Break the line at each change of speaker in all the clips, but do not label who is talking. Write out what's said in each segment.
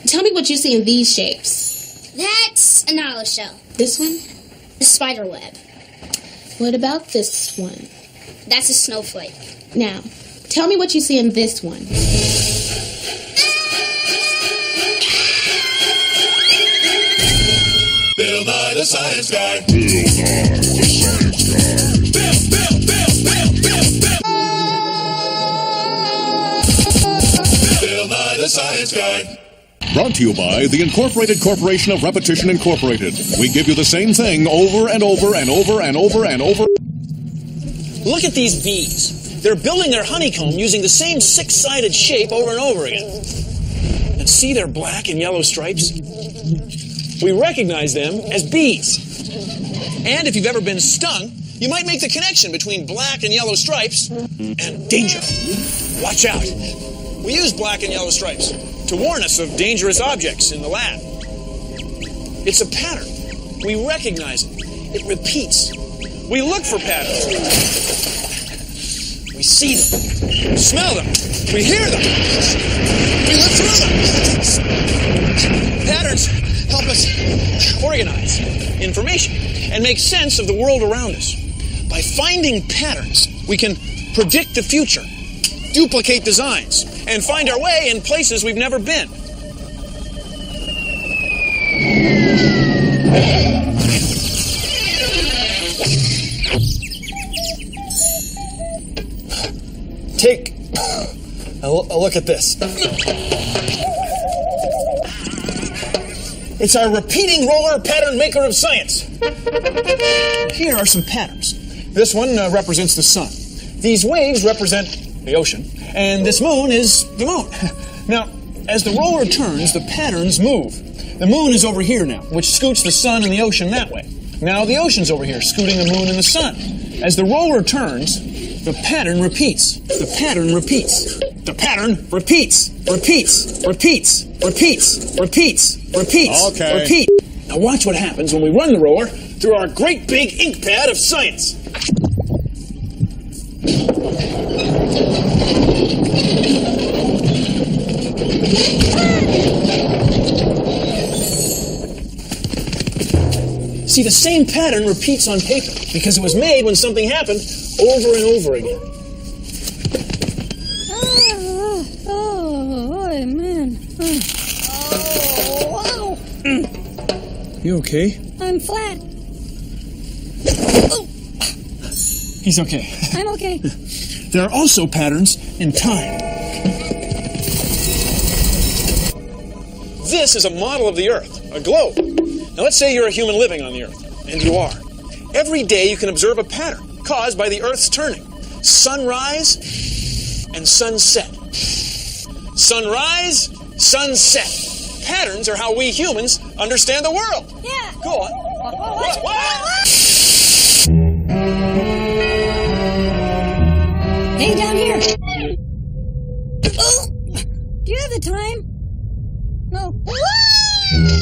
Tell me what you see in these shapes.
That's a knowledge shell.
This one?
A spider web.
What about this one?
That's a snowflake.
Now, tell me what you see in this one.
Bill Nye the Science Guy. Bill Nye the Science Guy.
Brought to you by the Incorporated Corporation of Repetition Incorporated. We give you the same thing over and over and over and over and over.
Look at these bees. They're building their honeycomb using the same six-sided shape over and over again. And see their black and yellow stripes? We recognize them as bees. And if you've ever been stung, you might make the connection between black and yellow stripes and danger. Watch out. We use black and yellow stripes to warn us of dangerous objects in the lab. It's a pattern. We recognize it. It repeats. We look for patterns. We see them. We smell them. We hear them. We look through them. Patterns help us organize information and make sense of the world around us. By finding patterns, we can predict the future, duplicate designs, and find our way in places we've never been. Take a look at this. It's our repeating roller pattern maker of science. Here are some patterns. This one represents the sun. These waves represent the ocean. And this moon is the moon. Now, as the roller turns, the patterns move. The moon is over here now, which scoots the sun and the ocean that way. Now the ocean's over here, scooting the moon and the sun. As the roller turns, the pattern repeats. The pattern repeats. The pattern repeats. Repeats. Repeats. Repeats. Repeats. Repeats.
Okay.
Repeat. Now watch what happens when we run the roller through our great big ink pad of science. See, the same pattern repeats on paper because it was made when something happened over and over again.
Oh, man. Oh, wow.
You okay?
I'm flat. Oh,
He's okay.
I'm okay.
There are also patterns in time. This is a model of the Earth, a globe. Now let's say you're a human living on the Earth, and you are. Every day you can observe a pattern caused by the Earth's turning. Sunrise and sunset. Sunrise, sunset. Patterns are how we humans understand the world.
Yeah.
Go on.
Hey, down here. Oh, do you have the time? No.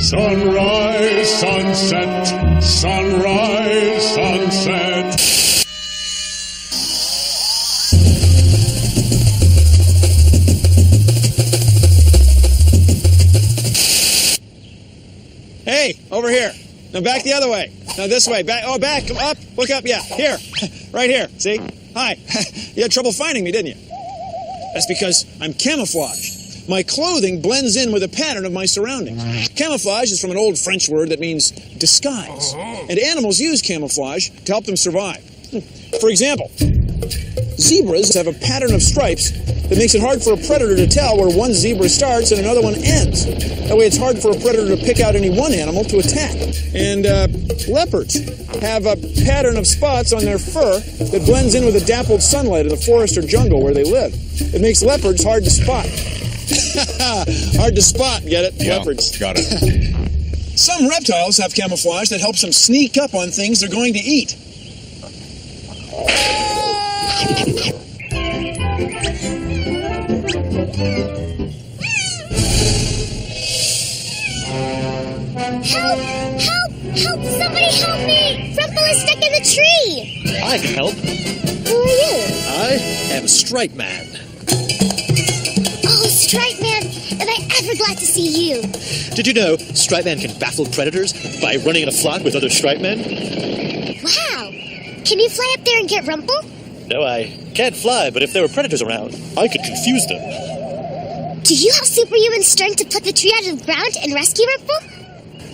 Sunrise, sunset, sunrise, sunset.
Hey, over here. Now back the other way. Now this way. Back. Oh, back. Come up. Look up. Yeah. Here. Right here. See? Hi. You had trouble finding me, didn't you? That's because I'm camouflaged. My clothing blends in with the pattern of my surroundings. Camouflage is from an old French word that means disguise. And animals use camouflage to help them survive. For example, zebras have a pattern of stripes that makes it hard for a predator to tell where one zebra starts and another one ends. That way it's hard for a predator to pick out any one animal to attack. And leopards have a pattern of spots on their fur that blends in with the dappled sunlight of the forest or jungle where they live. It makes leopards hard to spot. Hard to spot, get it?
Yeah,
Leopards.
got it.
Some reptiles have camouflage that helps them sneak up on things they're going to eat.
Help! Help! Help! Somebody help me! Rumple is stuck in the tree!
I can help.
Who are you?
I am Stripe Man.
Oh, Stripe Man, glad to see you.
Did you know Stripe Man can baffle predators by running in a flock with other Stripe Men?
Wow. Can you fly up there and get Rumple?
No, I can't fly, but if there were predators around, I could confuse them.
Do you have superhuman strength to put the tree out of the ground and rescue Rumple?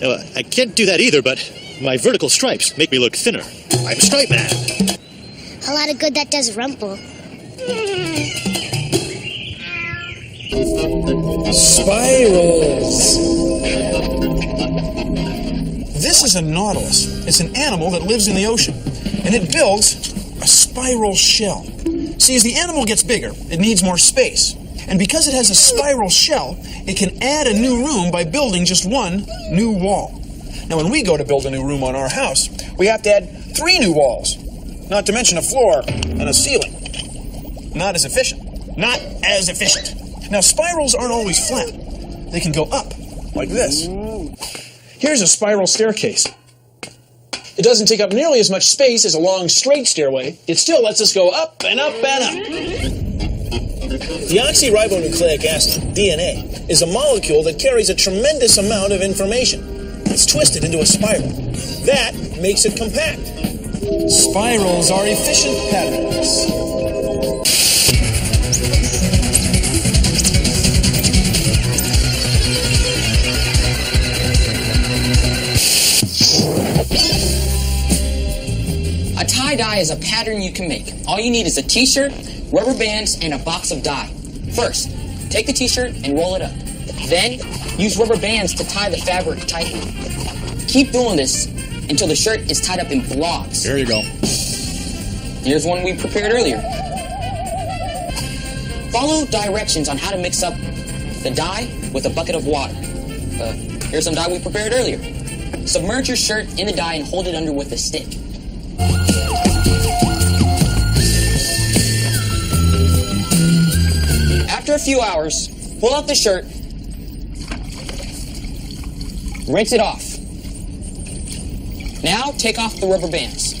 No, I can't do that either, but my vertical stripes make me look thinner. I'm Stripe Man.
A lot of good that does Rumple.
Spirals. This is a nautilus. It's an animal that lives in the ocean, and it builds a spiral shell. See, as the animal gets bigger, it needs more space. And because it has a spiral shell, it can add a new room by building just one new wall. Now, when we go to build a new room on our house, we have to add 3 new walls, not to mention a floor and a ceiling. Not as efficient. Not as efficient. Now, spirals aren't always flat. They can go up, like this. Here's a spiral staircase. It doesn't take up nearly as much space as a long, straight stairway. It still lets us go up and up and up. Deoxyribonucleic acid, DNA, is a molecule that carries a tremendous amount of information. It's twisted into a spiral. That makes it compact. Spirals are efficient patterns.
A tie-dye is a pattern you can make. All you need is a t-shirt, rubber bands, and a box of dye. First, take the t-shirt and roll it up. Then, use rubber bands to tie the fabric tightly. Keep doing this until the shirt is tied up in blobs.
There you go.
Here's one we prepared earlier. Follow directions on how to mix up the dye with a bucket of water. Here's some dye we prepared earlier. Submerge your shirt in the dye and hold it under with a stick. After a few hours, pull out the shirt, rinse it off. Now take off the rubber bands.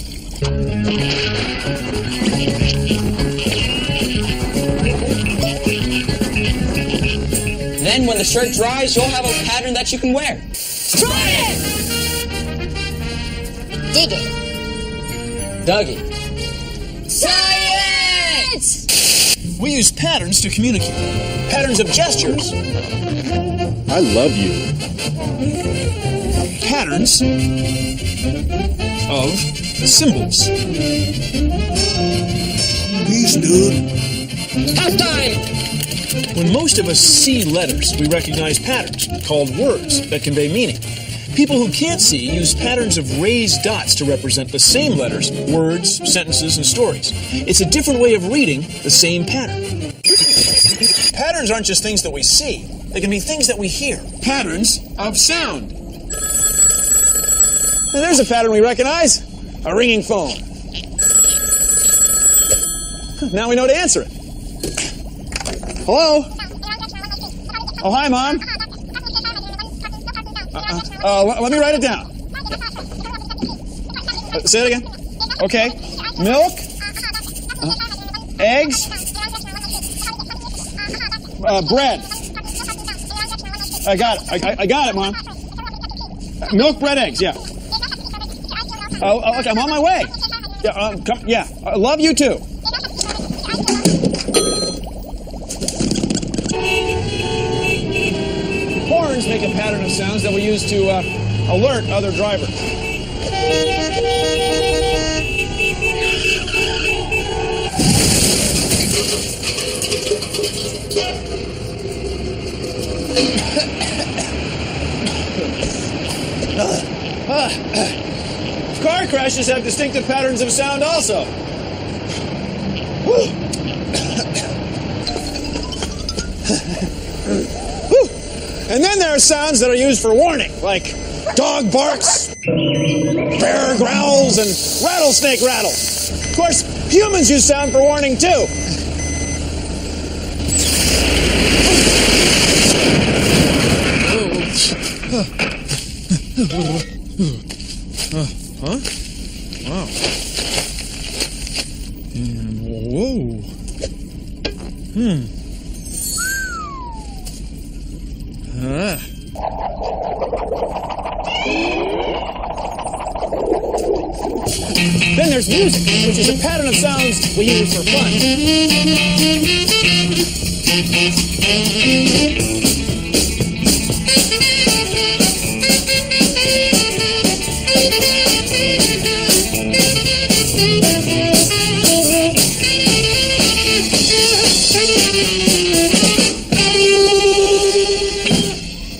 Then when the shirt dries, you'll have a pattern that you can wear. Try it!
Dig it.
Dug it. Science!
We use patterns to communicate. Patterns of gestures.
I love you.
Patterns of symbols.
Peace, dude.
Half time!
When most of us see letters, we recognize patterns, called words, that convey meaning. People who can't see use patterns of raised dots to represent the same letters, words, sentences, and stories. It's a different way of reading the same pattern. Patterns aren't just things that we see. They can be things that we hear. Patterns of sound. And there's a pattern we recognize. A ringing phone. Now we know to answer it. Hello? Oh, hi, Mom. Let me write it down. Say it again. Okay. Milk. Eggs. Bread. I got it. I got it, Mom. Milk, bread, eggs. Yeah. Okay, I'm on my way. Yeah. Come. Yeah. I love you too. Horns make a pattern of sounds that we use to alert other drivers. Car crashes have distinctive patterns of sound also. And then there are sounds that are used for warning, like dog barks, bear growls, and rattlesnake rattles. Of course, humans use sound for warning too. Huh? Wow. Whoa. Then there's music, which is a pattern of sounds we use for fun.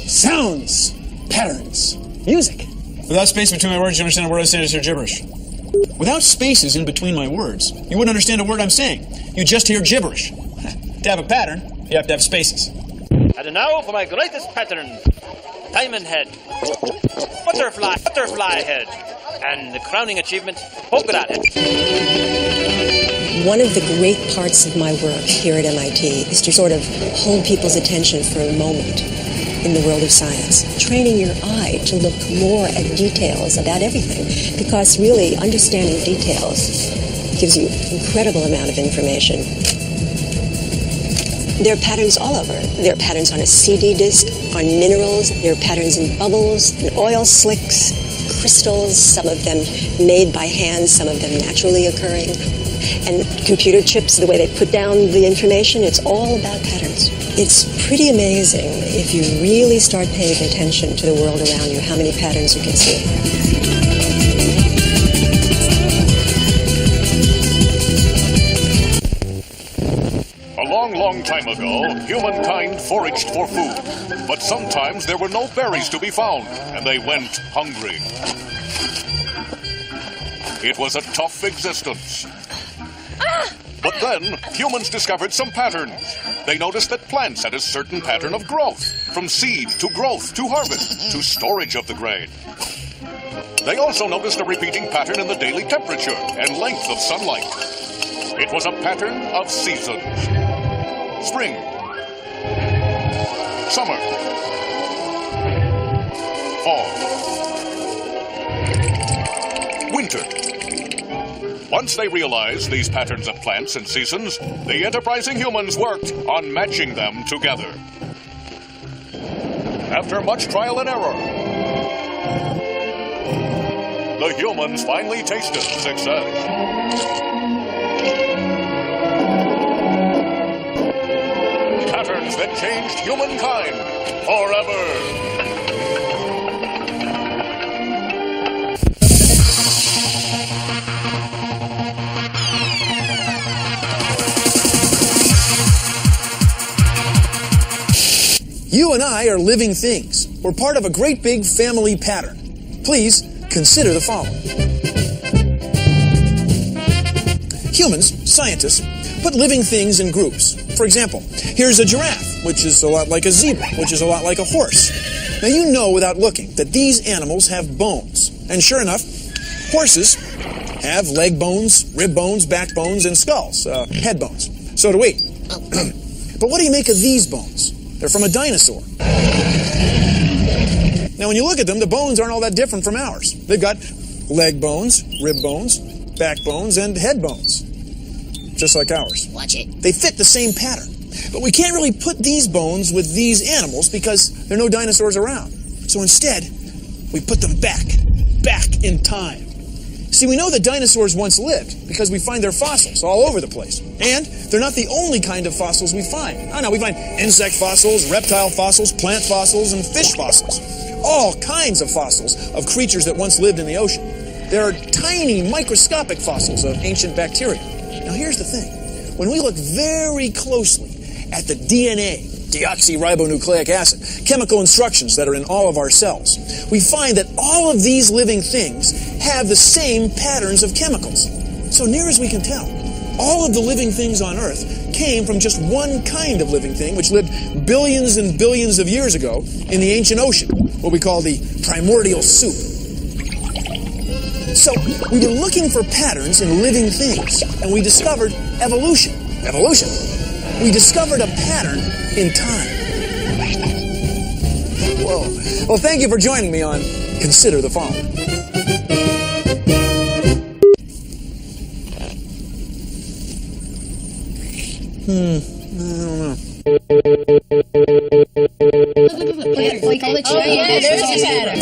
Sounds, patterns, music. Without space between my words, you understand a word I say is your gibberish. Without spaces in between my words, you wouldn't understand a word I'm saying. You just hear gibberish. To have a pattern, you have to have spaces.
And now for my greatest pattern. Diamond head. Butterfly head. And the crowning achievement, polka dot head.
One of the great parts of my work here at MIT is to sort of hold people's attention for a moment in the world of science, training your eye to look more at details about everything, because really understanding details gives you an incredible amount of information. There are patterns all over. There are patterns on a CD disc, on minerals. There are patterns in bubbles, in oil slicks, crystals, some of them made by hand, some of them naturally occurring. And computer chips, the way they put down the information, it's all about patterns. It's pretty amazing if you really start paying attention to the world around you, how many patterns you can see.
A long, long time ago, humankind foraged for food. But sometimes there were no berries to be found, and they went hungry. It was a tough existence. But then, humans discovered some patterns. They noticed that plants had a certain pattern of growth, from seed to growth to harvest to storage of the grain. They also noticed a repeating pattern in the daily temperature and length of sunlight. It was a pattern of seasons. Spring, summer, fall, winter. Once they realized these patterns of plants and seasons, the enterprising humans worked on matching them together. After much trial and error, the humans finally tasted success. Patterns that changed humankind forever.
You and I are living things. We're part of a great big family pattern. Please consider the following. Humans, scientists, put living things in groups. For example, here's a giraffe, which is a lot like a zebra, which is a lot like a horse. Now you know without looking that these animals have bones. And sure enough, horses have leg bones, rib bones, back bones, and skulls, head bones. So do we. But what do you make of these bones? They're from a dinosaur. Now when you look at them, the bones aren't all that different from ours. They've got leg bones, rib bones, back bones, and head bones. Just like ours.
Watch it.
They fit the same pattern. But we can't really put these bones with these animals because there are no dinosaurs around. So instead, we put them back in time. See, we know that dinosaurs once lived because we find their fossils all over the place. And they're not the only kind of fossils we find. Oh no, we find insect fossils, reptile fossils, plant fossils, and fish fossils. All kinds of fossils of creatures that once lived in the ocean. There are tiny microscopic fossils of ancient bacteria. Now here's the thing. When we look very closely at the DNA, deoxyribonucleic acid, chemical instructions that are in all of our cells, we find that all of these living things have the same patterns of chemicals. So near as we can tell, all of the living things on Earth came from just one kind of living thing, which lived billions and billions of years ago in the ancient ocean, what we call the primordial soup. So we've been looking for patterns in living things, and we discovered evolution. Evolution? We discovered a pattern in time. Whoa. Well, thank you for joining me on Consider the Following. I don't know.
Like all the triangles.
There's a pattern.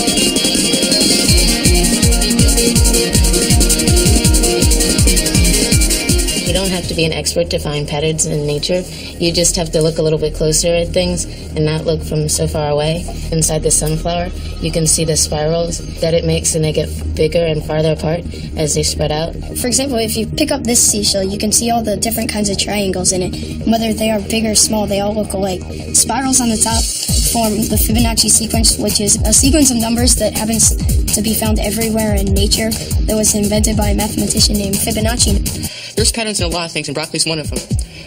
You don't have to be an expert to find patterns in nature. You just have to look a little bit closer at things and not look from so far away. Inside the sunflower, you can see the spirals that it makes, and they get bigger and farther apart as they spread out.
For example, if you pick up this seashell, you can see all the different kinds of triangles in it. Whether they are big or small, they all look alike. Spirals on the top form the Fibonacci sequence, which is a sequence of numbers that happens to be found everywhere in nature that was invented by a mathematician named Fibonacci.
There's patterns in a lot of things, and broccoli's one of them.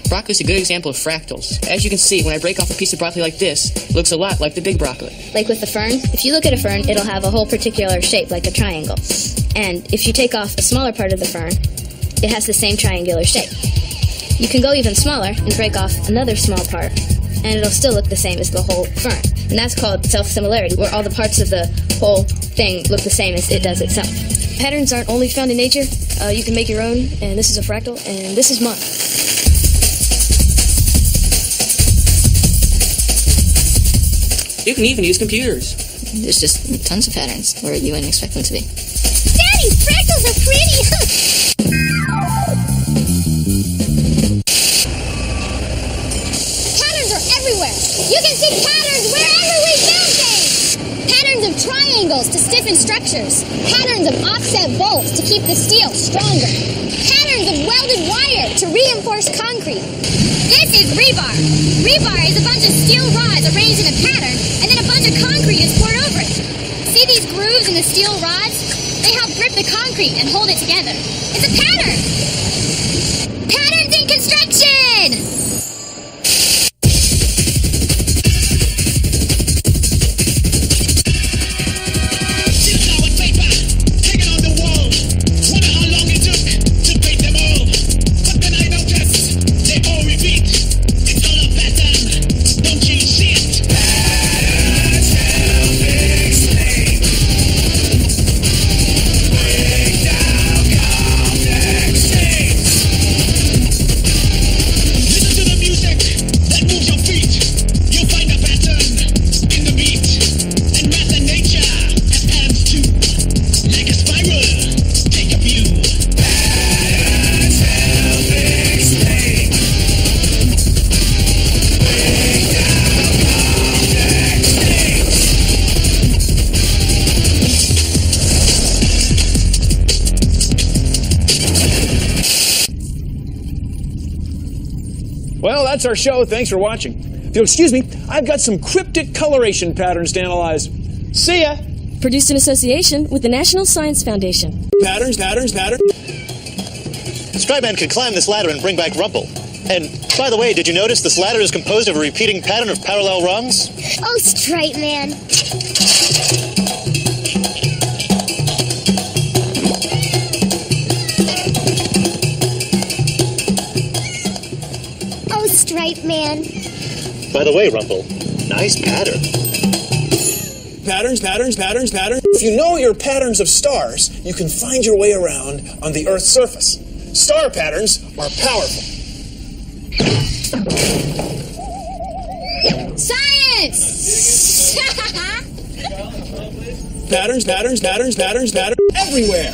Broccoli's a good example of fractals. As you can see, when I break off a piece of broccoli like this, it looks a lot like the big broccoli.
Like with the fern, if you look at a fern, it'll have a whole particular shape, like a triangle. And if you take off a smaller part of the fern, it has the same triangular shape. You can go even smaller and break off another small part, and it'll still look the same as the whole fern. And that's called self-similarity, where all the parts of the whole thing look the same as it does itself. Patterns aren't only found in nature. You can make your own, and this is a fractal, and this is mine.
You can even use computers.
There's just tons of patterns where you wouldn't expect them to be.
Daddy, fractals are pretty! Patterns are everywhere! You can see patterns wherever we build things! Patterns of triangles to stiffen structures. Patterns of offset bolts to keep the steel stronger. Patterns of welded wire to reinforce concrete. This is rebar. Rebar is a bunch of steel rods arranged in a pattern, and then a bunch of concrete is poured over it. See these grooves in the steel rods? They help grip the concrete and hold it together. It's a pattern! Patterns in construction!
Well, that's our show. Thanks for watching. If you'll excuse me, I've got some cryptic coloration patterns to analyze. See ya!
Produced in association with the National Science Foundation.
Patterns.
Stripeman can climb this ladder and bring back Rumple. And, by the way, did you notice this ladder is composed of a repeating pattern of parallel rungs?
Oh, Stripe Man. Oh, Stripe Man.
By the way, Rumple, nice pattern.
Patterns. If you know your patterns of stars, you can find your way around on the Earth's surface. Star patterns are powerful.
Science!
Patterns everywhere.